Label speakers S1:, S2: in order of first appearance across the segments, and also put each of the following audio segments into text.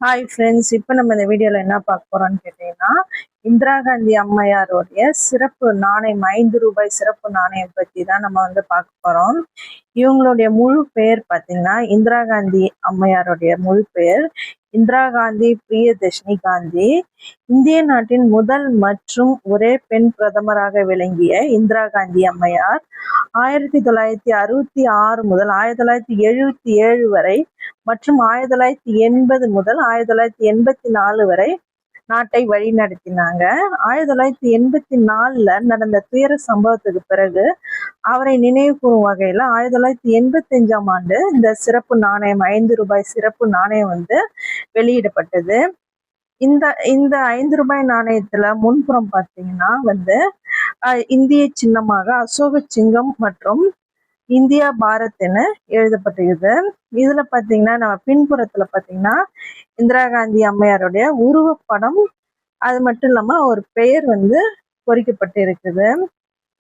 S1: Hi friends, இப்போ நம்ம இந்த வீடியோவில் என்ன பார்க்க போகிறோம்னு கேட்டிங்கன்னா, இந்திரா காந்தி அம்மையாருடைய சிறப்பு நாணயம் 5 ரூபாய் சிறப்பு நாணயம் பற்றி தான் நம்ம பார்க்க போகிறோம். இவங்களுடைய முழு பெயர் பார்த்திங்கன்னா, இந்திரா காந்தி அம்மையாருடைய முழு பெயர் இந்திரா காந்தி பிரியதர்ஷினி காந்தி. இந்திய நாட்டின் முதல் மற்றும் ஒரே பெண் பிரதமராக விளங்கிய இந்திரா காந்தி அம்மையார் 1966 முதல் 1977 வரை மற்றும் 1980 முதல் 1984 வரை நாட்டை வழி நடத்தினாங்க. 1984 நடந்த துயர சம்பவத்துக்கு பிறகு அவரை நினைவு கூறும் வகையில 1985 ஆண்டு இந்த சிறப்பு நாணயம் 5 ரூபாய் சிறப்பு நாணயம் வெளியிடப்பட்டது. இந்த 5 ரூபாய் நாணயத்துல முன்புறம் பார்த்தீங்கன்னா இந்திய சின்னமாக அசோக சிங்கம் மற்றும் இந்தியா பாரத் என எழுதப்பட்டிருக்குது. இதுல பாத்தீங்கன்னா நம்ம பின்புறத்துல பாத்தீங்கன்னா இந்திரா காந்தி அம்மையாருடைய உருவப்படம், அது மட்டும் இல்லாம ஒரு பெயர் பொறிக்கப்பட்டு இருக்குது.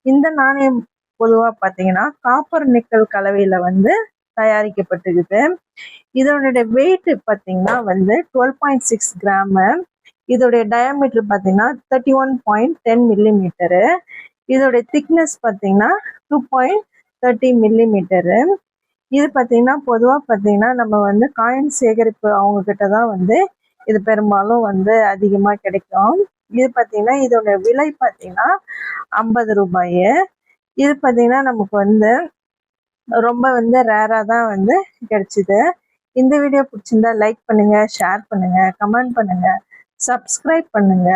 S1: இந்த நாணயம் பொதுவா பாத்தீங்கன்னா காப்பர் நிக்கல் கலவையில தயாரிக்கப்பட்டிருக்குது. இதனுடைய வெயிட் பாத்தீங்கன்னா 12.6 கிராம். இதோடைய டயாமீட்டர் பாத்தீங்கன்னா 31.10 மில்லிமீட்டரு. இதோடைய திக்னஸ் பாத்தீங்கன்னா 2.30 மில்லிமீட்டரு. இது பார்த்தீங்கன்னா பொதுவாக பார்த்தீங்கன்னா நம்ம காயின் சேகரிப்பு அவங்க கிட்ட தான் இது பெரும்பாலும் அதிகமாக கிடைக்கும். இது பார்த்தீங்கன்னா இதோட விலை பார்த்தீங்கன்னா 50 ரூபாய். இது பார்த்தீங்கன்னா நமக்கு ரொம்ப ரேராக தான் கிடைச்சிது. இந்த வீடியோ பிடிச்சிருந்தா லைக் பண்ணுங்க, ஷேர் பண்ணுங்க, கமெண்ட் பண்ணுங்க, சப்ஸ்கிரைப் பண்ணுங்க.